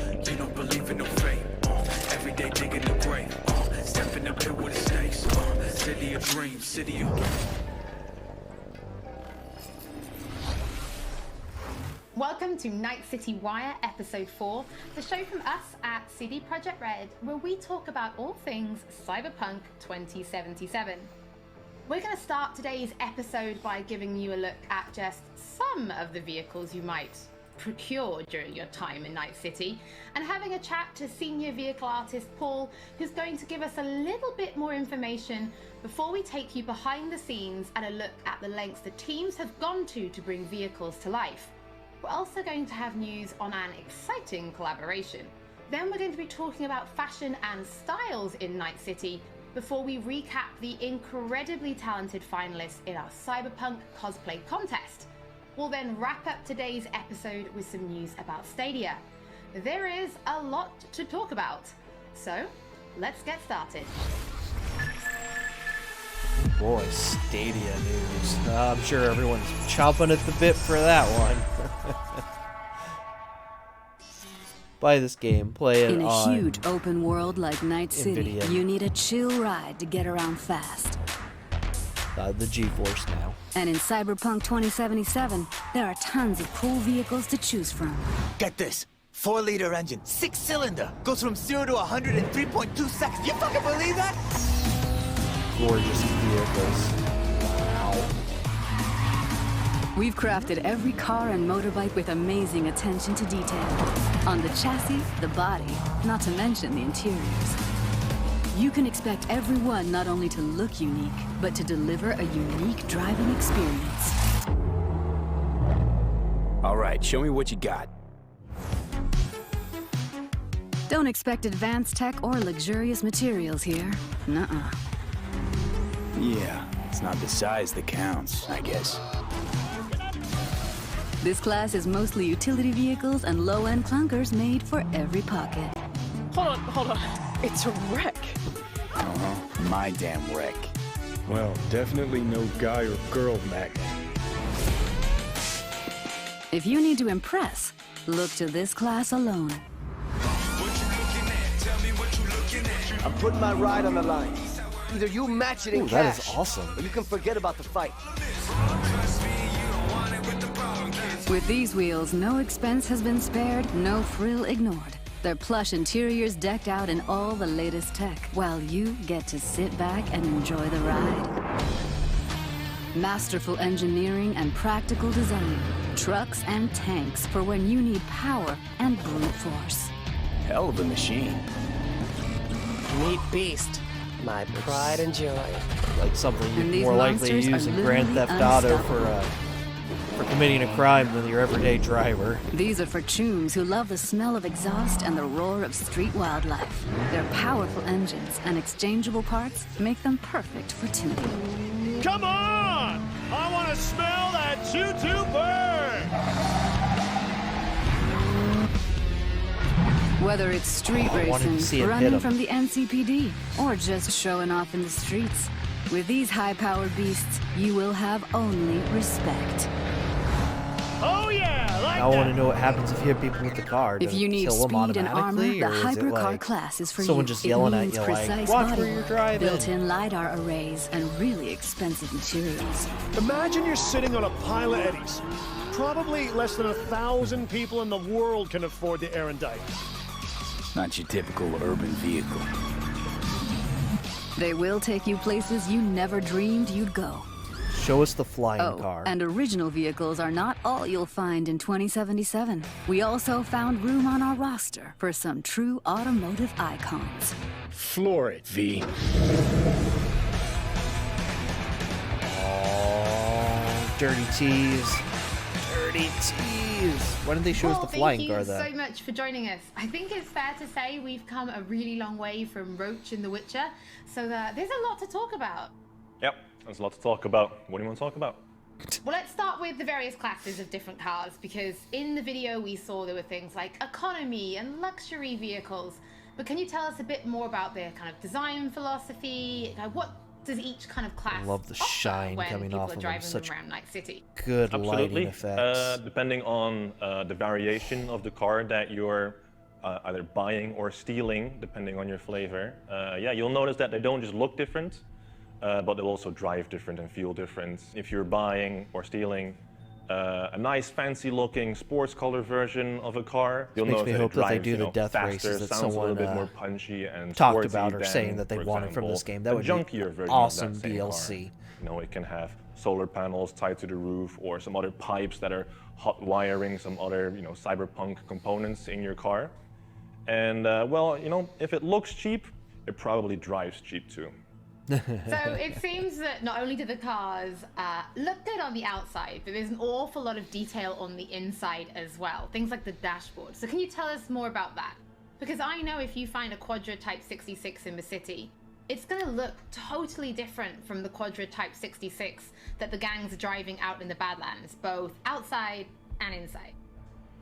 You don't believe in no fate. Every day digging the grave. Stepping up here with the snakes. City of dreams, city of... Welcome to Night City Wire, Episode 4, the show from us at CD Projekt Red, where we talk about all things Cyberpunk 2077. We're going to start today's episode by giving you a look at just some of the vehicles you might procure during your time in Night City, and having a chat to senior vehicle artist Paul, who's going to give us a little bit more information before we take you behind the scenes and a look at the lengths the teams have gone to bring vehicles to life. We're also going to have news on an exciting collaboration. Then we're going to be talking about fashion and styles in Night City before we recap the incredibly talented finalists in our Cyberpunk cosplay contest. We'll then wrap up today's episode with some news about Stadia. There is a lot to talk about, so let's get started. Boy, Stadia news. I'm sure everyone's chomping at the bit for that one. Buy this game, play it in a on huge open world like Night City, NVIDIA. You need a chill ride to get around fast. The GeForce now. And in Cyberpunk 2077, there are tons of cool vehicles to choose from. Get this. 4-liter engine, 6-cylinder, goes from 0 to 100 in 3.2 seconds. You fucking believe that? Gorgeous vehicles. Wow. We've crafted every car and motorbike with amazing attention to detail. On the chassis, the body, not to mention the interiors. You can expect every one not only to look unique, but to deliver a unique driving experience. All right, show me what you got. Don't expect advanced tech or luxurious materials here. Nuh-uh. Yeah, it's not the size that counts, I guess. This class is mostly utility vehicles and low-end clunkers made for every pocket. Hold on. It's a wreck. My damn wreck. Well, definitely no guy or girl magnet. If you need to impress, look to this class alone. I'm putting my ride on the line. Either you match it in Ooh, cash, that is awesome. or you can forget about the fight. With these wheels, no expense has been spared, no frill ignored. Their plush interiors decked out in all the latest tech, while you get to sit back and enjoy the ride. Masterful engineering and practical design. Trucks and tanks for when you need power and brute force. Hell of a machine. Meat beast. My pride and joy. Like something And you're these more likely to monsters use are in Grand literally Theft Auto unstoppable. for committing a crime than your everyday driver. These are for chooms who love the smell of exhaust and the roar of street wildlife. Their powerful engines and exchangeable parts make them perfect for tuning. Come on! I want to smell that choo-choo burn! Whether it's street I wanted to see racing, it hit running 'em. from the NCPD, or just showing off in the streets, with these high-powered beasts, you will have only respect. Oh yeah, like I want to that! know what happens if you hit people with the car. If Does you it need kill them speed and armor, automatically, the or is it hypercar like class is for someone you. just It yelling at means you like, precise watch body where you're work, driving? built-in LiDAR arrays, and really expensive materials. Imagine you're sitting on a pile of eddies. Probably less than 1,000 people in the world can afford the Erendite. Not your typical urban vehicle. They will take you places you never dreamed you'd go. Show us the flying Oh, car. and original vehicles are not all you'll find in 2077. We also found room on our roster for some true automotive icons. Floor it, V. Oh, dirty tease. Dirty tease. Why didn't they show us the flying car Thank you then? so much for joining us. I think it's fair to say we've come a really long way from Roach in The Witcher, so there's a lot to talk about. Yep, there's a lot to talk about. What do you want to talk about? Well, let's start with the various classes of different cars, because in the video we saw there were things like economy and luxury vehicles. But can you tell us a bit more about their kind of design philosophy? What does each kind of class I love the offer shine when coming people off are of them. driving Such around Night City? good Absolutely. lighting effects. Depending on the variation of the car that you're either buying or stealing, depending on your flavor, yeah, you'll notice that they don't just look different, but they'll also drive different and feel different. If you're buying or stealing a nice fancy-looking sports color version of a car, you'll notice that it drives, do the death faster, races that sounds a little bit someone, more punchy and talked sporty about or than, saying that they for wanted from example, this game. That a would be junkier version awesome of that same DLC. car. You know, it can have solar panels tied to the roof or some other pipes that are hot wiring some other, you know, cyberpunk components in your car. And well, you know, if it looks cheap, it probably drives cheap too. So it seems that not only do the cars look good on the outside, but there's an awful lot of detail on the inside as well. Things like the dashboard. So can you tell us more about that? Because I know if you find a Quadra Type 66 in the city, it's going to look totally different from the Quadra Type 66 that the gangs are driving out in the Badlands, both outside and inside.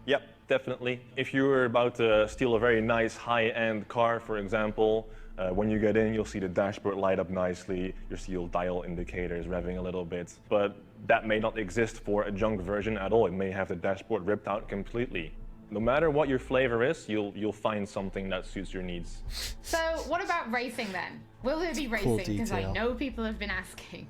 Yep, definitely. If you're about to steal a very nice high-end car, for example, when you get in, you'll see the dashboard light up nicely, you'll see your dial indicators revving a little bit, but that may not exist for a junk version at all. It may have the dashboard ripped out completely. No matter what your flavor is, you'll find something that suits your needs. So what about racing then? Will there be racing? Because I know people have been asking.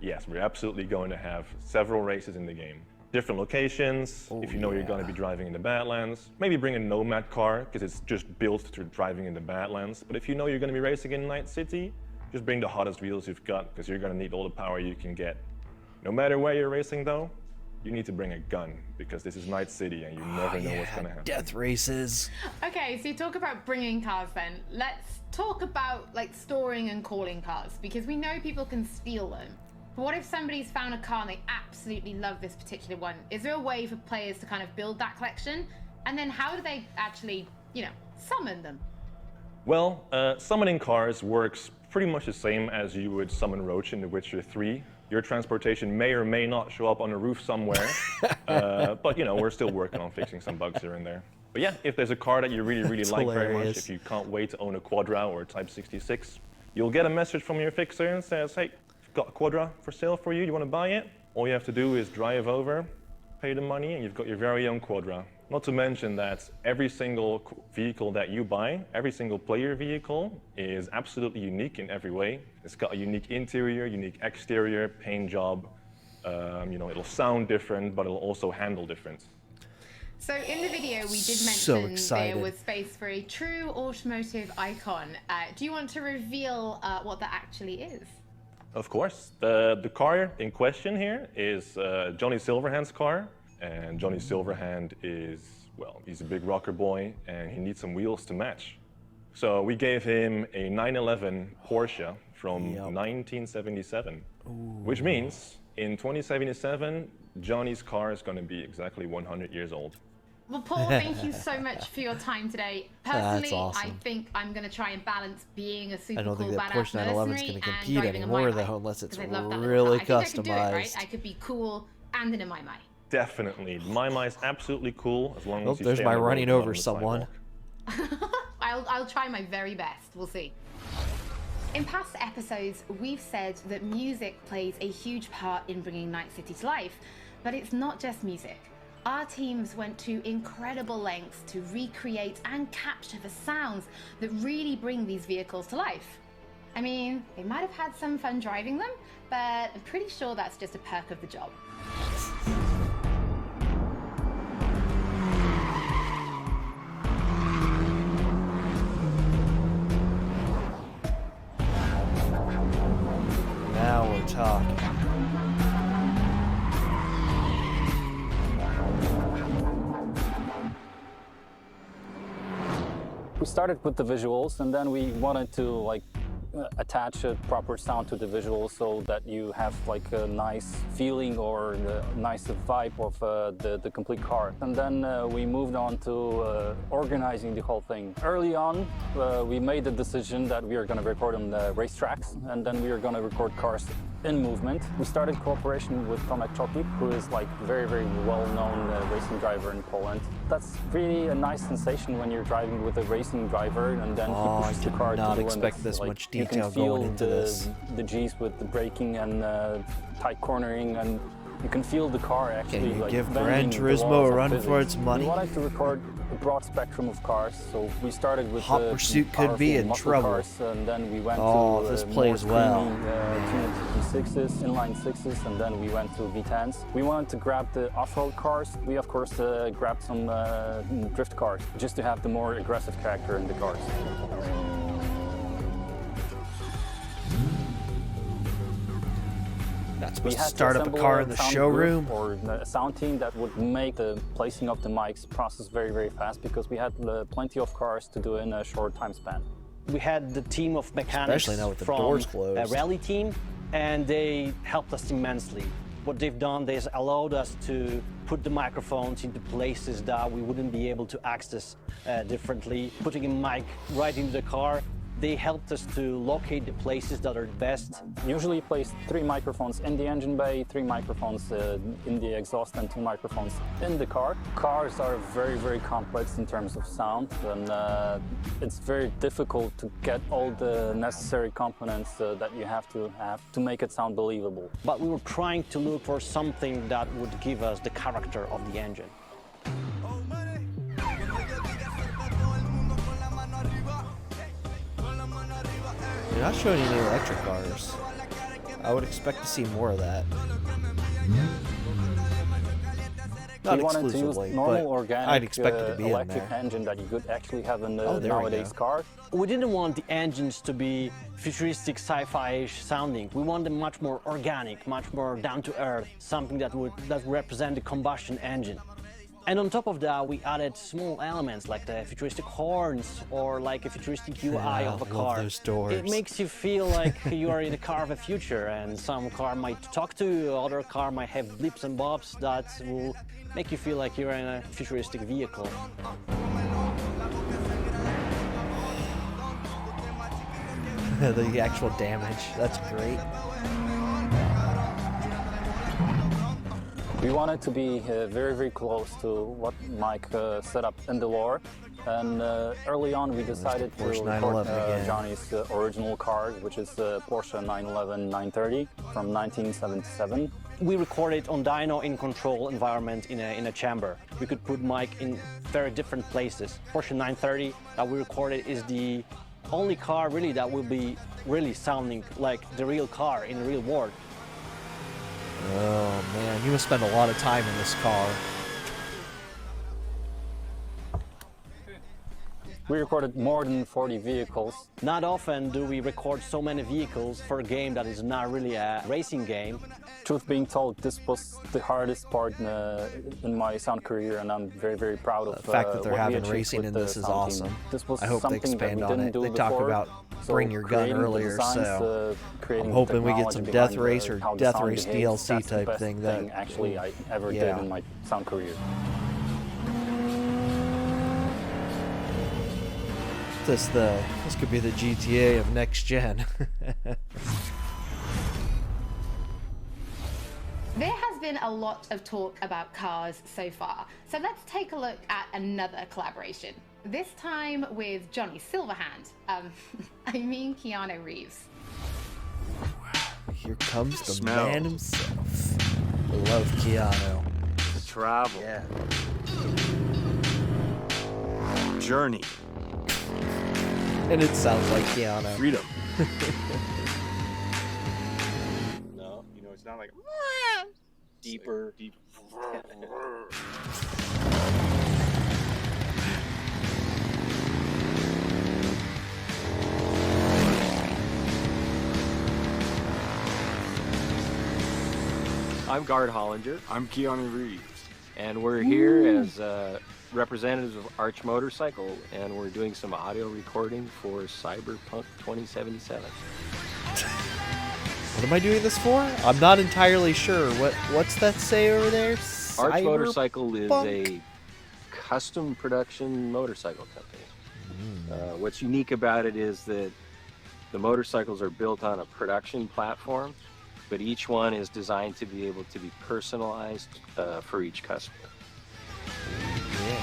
Yes, we're absolutely going to have several races in the game. Different locations, if you know you're going to be driving in the Badlands. Maybe bring a Nomad car, because it's just built to driving in the Badlands. But if you know you're going to be racing in Night City, just bring the hottest wheels you've got, because you're going to need all the power you can get. No matter where you're racing though, you need to bring a gun, because this is Night City and you never know what's going to happen. Death races. Okay, so you talk about bringing cars then. Let's talk about like storing and calling cars, because we know people can steal them. But what if somebody's found a car and they absolutely love this particular one? Is there a way for players to kind of build that collection? And then how do they actually, you know, summon them? Well, summoning cars works pretty much the same as you would summon Roach in The Witcher 3. Your transportation may or may not show up on a roof somewhere, but you know, we're still working on fixing some bugs here and there. But yeah, if there's a car that you really like very much, if you can't wait to own a Quadra or a Type 66, you'll get a message from your fixer and says, hey, got a Quadra for sale for you, you want to buy it? All you have to do is drive over, pay the money, and you've got your very own Quadra. Not to mention that every single vehicle that you buy, every single player vehicle, is absolutely unique in every way. It's got a unique interior, unique exterior, paint job. You know, it'll sound different, but it'll also handle different. So in the video, we did mention there was space for a true automotive icon. Do you want to reveal what that actually is? Of course. The car in question here is Johnny Silverhand's car. And Johnny Silverhand is, well, he's a big rocker boy and he needs some wheels to match. So we gave him a 911 Porsche from 1977, which means in 2077, Johnny's car is going to be exactly 100 years old. Well, Paul, thank you so much for your time today. Personally, That's awesome. I think I'm going to try and balance being a super I don't cool think that badass Porsche 911 is mercenary going to and compete driving a anymore, Mai Mai, though, unless it's 'cause I love that little really car. I think I could do it, customized. right? I could be cool and in a Mai Mai. Definitely. Mai Mai is absolutely cool as long as you there's stay my on the road, running not over on the someone. sidewalk. I'll try my very best. We'll see. In past episodes, we've said that music plays a huge part in bringing Night City to life, but it's not just music. Our teams went to incredible lengths to recreate and capture the sounds that really bring these vehicles to life. I mean, they might have had some fun driving them, but I'm pretty sure that's just a perk of the job. Now we're talking. We started with the visuals, and then we wanted to attach a proper sound to the visuals so that you have like a nice feeling or a nice vibe of the complete car. And then we moved on to organizing the whole thing. Early on, we made the decision that we are going to record on the racetracks, and then we are going to record cars in movement. We started cooperation with Tomek Choki, who is like very well-known racing driver in Poland. That's really a nice sensation when you're driving with a racing driver, and then he pushes the car to the limits. I did not expect this much detail going into this. The G's with the braking and tight cornering, and You can feel the car actually Can you like give Gran bending the Turismo laws a of run for physics. its money? We wanted to record a broad spectrum of cars, so we started with Hot Pursuit could be powerful in muscle trouble. cars, and then we went Oh, to this more plays well. tuned V6s, inline 6s, and then we went to V10s. We wanted to grab the off-road cars. We of course grabbed some drift cars, just to have the more aggressive character in the cars. Not We supposed to had start up a assemble car in the sound showroom. group or a sound team that would make the placing of the mics process very, very fast because we had plenty of cars to do in a short time span. We had the team of mechanics Especially now with the from doors a closed. rally team, and they helped us immensely. What they've done, they allowed us to put the microphones into places that we wouldn't be able to access differently. Putting a mic right into the car, they helped us to locate the places that are best. Usually place 3 microphones in the engine bay, 3 microphones in the exhaust, and 2 microphones in the car. Cars are very, very complex in terms of sound, and it's very difficult to get all the necessary components that you have to make it sound believable. But we were trying to look for something that would give us the character of the engine. You're not showing any electric cars. I would expect to see more of that. Not We wanted to use exclusively, normal but organic I'd expect it to be in electric there. engine that you could actually have in the Oh, there we nowadays go. car. We didn't want the engines to be futuristic sci-fi-ish sounding. We want them much more organic, much more down to earth, something that would represent the combustion engine. And on top of that, we added small elements like the futuristic horns or like a futuristic UI Yeah, of a love car. those doors. It makes you feel like you are in a car of the future, and some car might talk to you, other car might have blips and bobs that will make you feel like you're in a futuristic vehicle. The actual damage, that's great. We wanted to be very, very close to what Mike set up in the lore. And early on, we decided to Porsche record 911 again. Johnny's original car, which is the Porsche 911 930 from 1977. We recorded on dyno in control environment in a chamber. We could put Mike in very different places. Porsche 930 that we recorded is the only car really that will be really sounding like the real car in the real world. Oh man, you must spend a lot of time in this car. We recorded more than 40 vehicles. Not often do we record so many vehicles for a game that is not really a racing game. Truth being told, this was the hardest part in my sound career, and I'm very, very proud of The fact that they're what we having achieved racing with in the this is sound team. awesome. This was I hope they something that expand we on didn't it. do They talk before. about So bring your gun creating the earlier, designs, so creating I'm the hoping we get technology some behind Death Race or how the Death sound Race behaves. DLC That's the type best thing that actually I ever did yeah. in my sound career. This could be the GTA of next gen. There has been a lot of talk about cars so far, so let's take a look at another collaboration. This time with Johnny Silverhand. I mean Keanu Reeves. Here comes the Smell. man himself. I love Keanu. Travel. Yeah. Journey. And it sounds like Keanu. Freedom. No, you know, it's not like deeper. Deep. I'm Gard Hollinger, I'm Keanu Reeves. and we're here as representatives of Arch Motorcycle, and we're doing some audio recording for Cyberpunk 2077. What am I doing this for? I'm not entirely sure. What's that say over there? Arch Motorcycle is Cyberpunk? a custom production motorcycle company. What's unique about it is that the motorcycles are built on a production platform, but each one is designed to be able to be personalized for each customer. Yeah.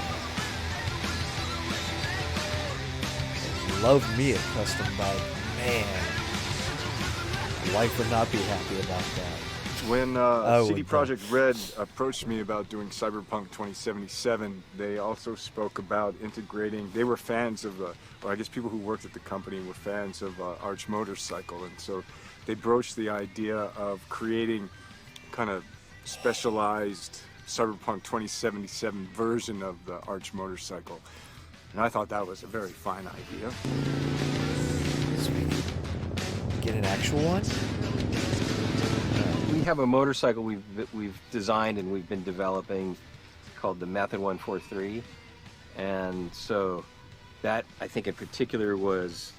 Love me a custom bike. Man. Life would not be happy about that. When CD with Projekt Red approached me about doing Cyberpunk 2077, they also spoke about integrating. They were fans of, or I guess people who worked at the company were fans of Arch Motorcycle, and so they broached the idea of creating kind of specialized Cyberpunk 2077 version of the Arch Motorcycle. And I thought that was a very fine idea. Get an actual one? We have a motorcycle we've designed and we've been developing called the Method 143, and so that I think in particular was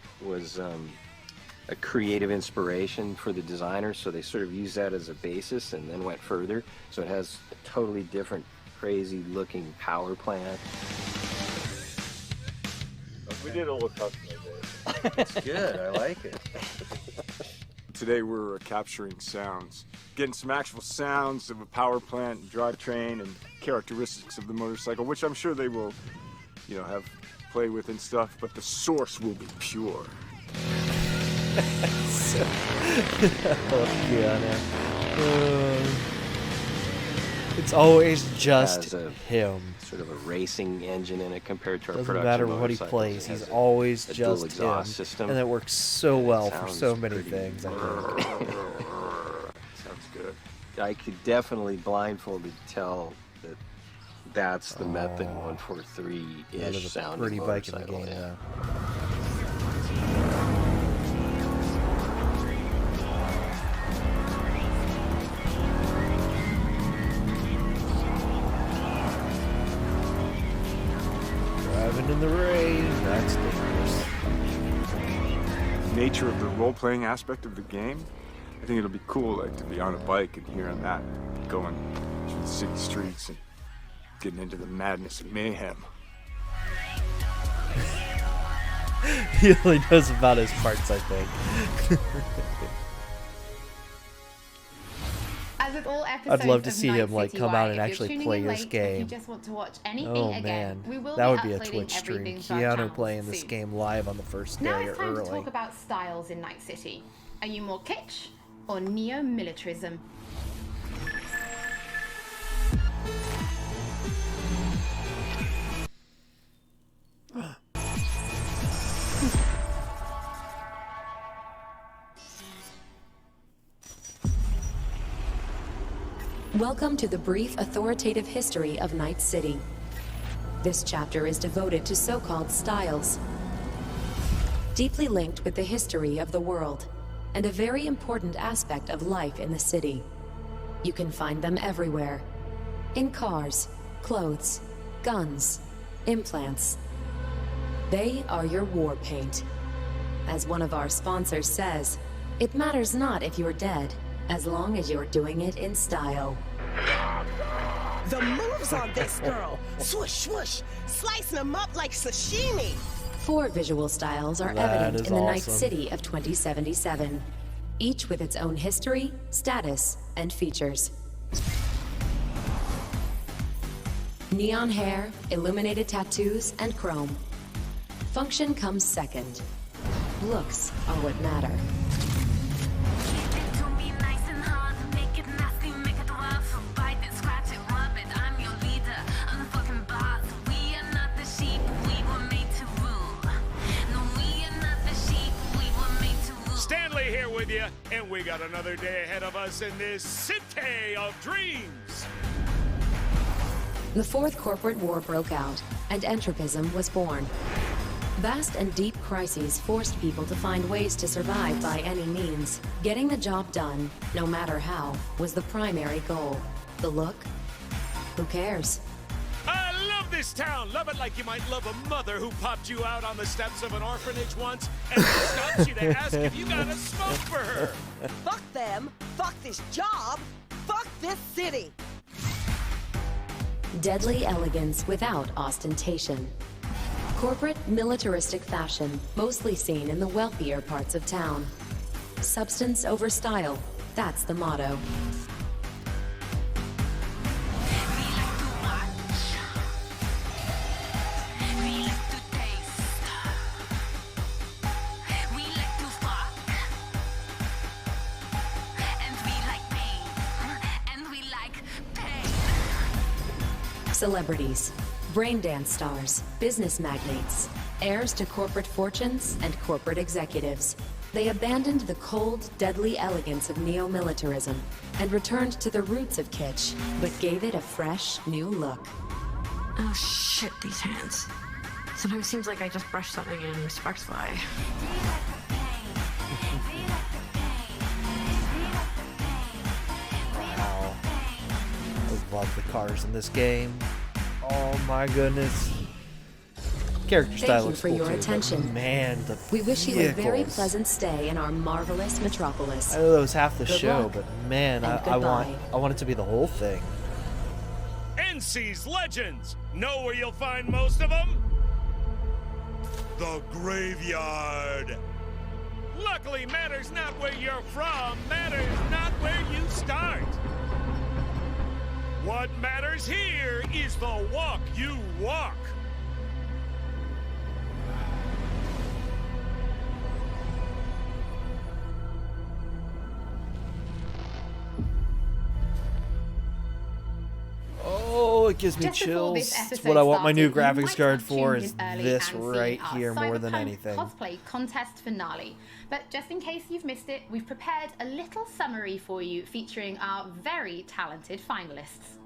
a creative inspiration for the designers. So they sort of used that as a basis and then went further. So it has a totally different, crazy-looking power plant. We did a little customization. It's good. I like it. Today we're capturing sounds, getting some actual sounds of a power plant, and drivetrain, and characteristics of the motorcycle, which I'm sure they will, have play with and stuff. But the source will be pure. It's always just Has a him. Sort of a racing engine in it compared to our Doesn't production matter what he motorcycles. plays, It has he's a always dual just exhaust him, system. and that works so well for sounds so many pretty- things. I think. Sounds good. I could definitely blindfolded tell that that's the Method 143-ish That is a sounding pretty bike in the motorcycle, game, yeah. though. Driving in the rain, that's dangerous. Nature of the role-playing aspect of the game, I think it'll be cool, to be on a bike and hearing that, going through the city streets and getting into the madness and mayhem. He only knows about his parts, I think. As with all episodes I'd love to of see Night him City come Wire, out and if you're actually tuning play in this late, If game. you just want to watch anything Oh again, man, we will that would be be a uploading Twitch stream. everything to our Keanu channels playing this soon. game live on the first day Now it's time early. to talk about styles in Night City. Are you more kitsch or neo-militarism? Welcome to the brief authoritative history of Night City. This chapter is devoted to so-called styles, deeply linked with the history of the world, and a very important aspect of life in the city. You can find them everywhere. In cars, clothes, guns, implants. They are your war paint. As one of our sponsors says, it matters not if you're dead, as long as you're doing it in style. The moves on this girl! Swoosh, swoosh! Slicing them up like sashimi! 4 visual styles are That evident is in the Night awesome. City of 2077, each with its own history, status, and features. Neon hair, illuminated tattoos, and chrome. Function comes second. Looks are what matter. Stanley here with you, and we got another day ahead of us in this city of dreams. The 4th Corporate War broke out, and entropism was born. Vast and deep crises forced people to find ways to survive by any means. Getting the job done, no matter how, was the primary goal. The look? Who cares? I love this town. Love it like you might love a mother who popped you out on the steps of an orphanage once and stopped you to ask if you got a smoke for her. Fuck them! Fuck this job! Fuck this city! Deadly elegance without ostentation. Corporate militaristic fashion, mostly seen in the wealthier parts of town. Substance over style, that's the motto. Celebrities, braindance stars, business magnates, heirs to corporate fortunes and corporate executives. They abandoned the cold, deadly elegance of neo-militarism and returned to the roots of kitsch, but gave it a fresh, new look. Oh shit, these hands. Sometimes it seems like I just brushed something and sparks fly. Wow. I love the cars in this game. Oh my goodness. Character style looks Thank you cool for your too, attention. but man, the We wish you a very vehicles. pleasant stay in our marvelous metropolis. I know that was half the Good show, luck, but man, and I want goodbye. it to be the whole thing. NC's Legends. Know where you'll find most of them? The graveyard. Luckily, matters not where you're from, matters not where you start. What matters here is the walk you walk. Oh, it gives me Just before chills. this It's episode what I want my new started, you graphics might card have for tuned is in early this and seen right our here more than Cyberpunk anything. Cosplay contest finale. But just in case you've missed it, we've prepared a little summary for you featuring our very talented finalists.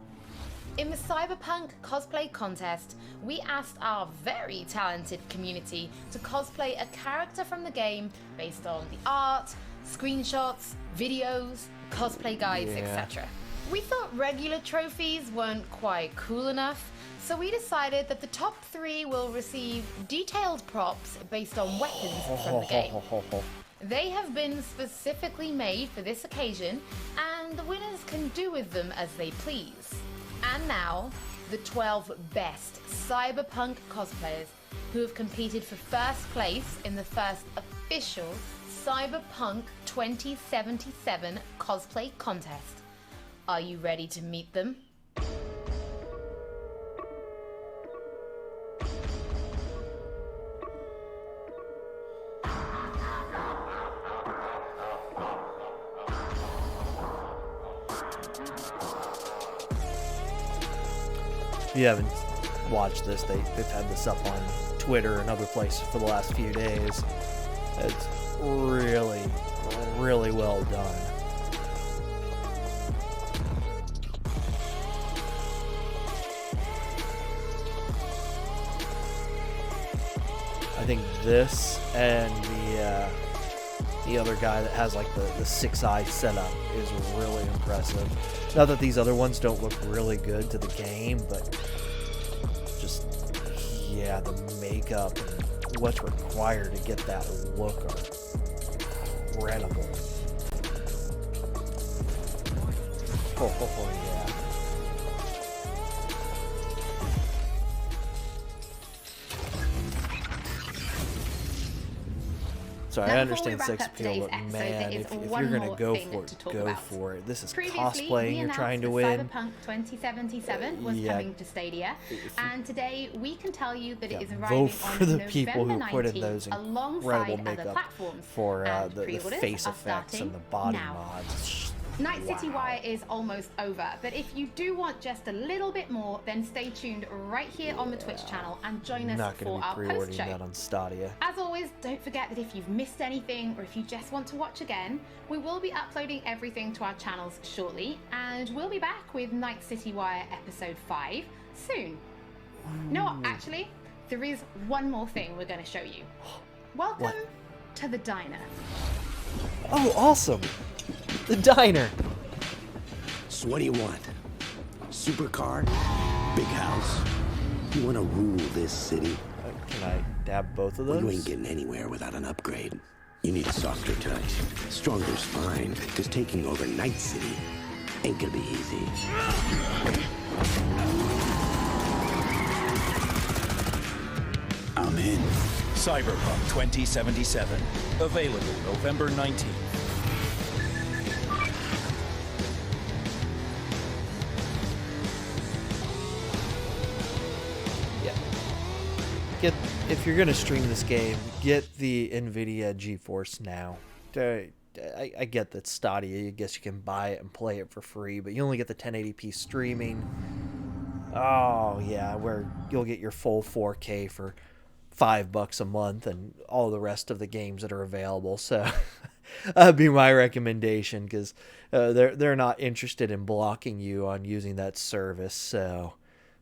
In the Cyberpunk cosplay contest, we asked our very talented community to cosplay a character from the game based on the art, screenshots, videos, cosplay guides, Yeah. etc. We thought regular trophies weren't quite cool enough, so we decided that the top 3 will receive detailed props based on weapons from the game. They have been specifically made for this occasion, and the winners can do with them as they please. And now, the 12 best Cyberpunk cosplayers who have competed for first place in the first official Cyberpunk 2077 cosplay contest. Are you ready to meet them? If you haven't watched this, they've had this up on Twitter and other places for the last few days. It's really, really well done. I think this and the other guy that has like the 6-eye setup is really impressive. Not that these other ones don't look really good to the game, but just, yeah, the makeup and what's required to get that look are incredible. Oh, yeah. Sorry, I Now, understand before we sex wrap up appeal, today's but episode, man, there is if you're one gonna more go thing for to it, talk go about. for it. This is Previously, cosplay we and you're trying to announced win. that Cyberpunk 2077 was Yeah. coming to Stadia, and today we can tell you that it is Vote arriving for on the November people who 19th put in those alongside incredible other makeup platforms. for and the pre-orders face are effects starting and the body now. mods. Night City Wire is almost over, but if you do want just a little bit more, then stay tuned right here on the Twitch channel and join us Not for going to our be pre-ordering post-show. that on Stadia. As always, don't forget that if you've missed anything or if you just want to watch again, we will be uploading everything to our channels shortly, and we'll be back with Night City Wire Episode 5 soon. No, actually, there is one more thing we're going to show you. Welcome to the diner. Oh, awesome! The diner! So what do you want? Supercar? Big house? You want to rule this city? Can I dab both of Well, those? you ain't getting anywhere without an upgrade. You need a softer touch. Stronger's fine, because taking over Night City ain't gonna be easy. I'm in. Cyberpunk 2077. Available November 19th. If you're gonna stream this game, get the NVIDIA GeForce Now. I get that Stadia, I guess you can buy it and play it for free, but you only get the 1080p streaming. Oh yeah, where you'll get your full 4K for $5 a month and all the rest of the games that are available. So that'd be my recommendation, because they're not interested in blocking you on using that service. So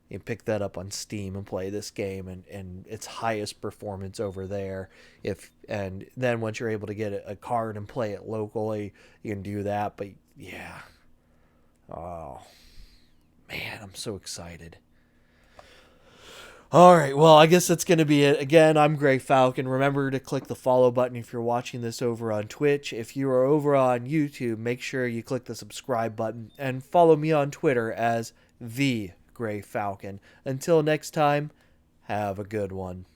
you pick that up on Steam and play this game and its highest performance over there. And then once you're able to get a card and play it locally, you can do that. But yeah, oh man, I'm so excited. All right, well, I guess that's going to be it. Again, I'm Gray Falcon. Remember to click the follow button if you're watching this over on Twitch. If you are over on YouTube, make sure you click the subscribe button and follow me on Twitter as The Gray Falcon. Until next time, have a good one.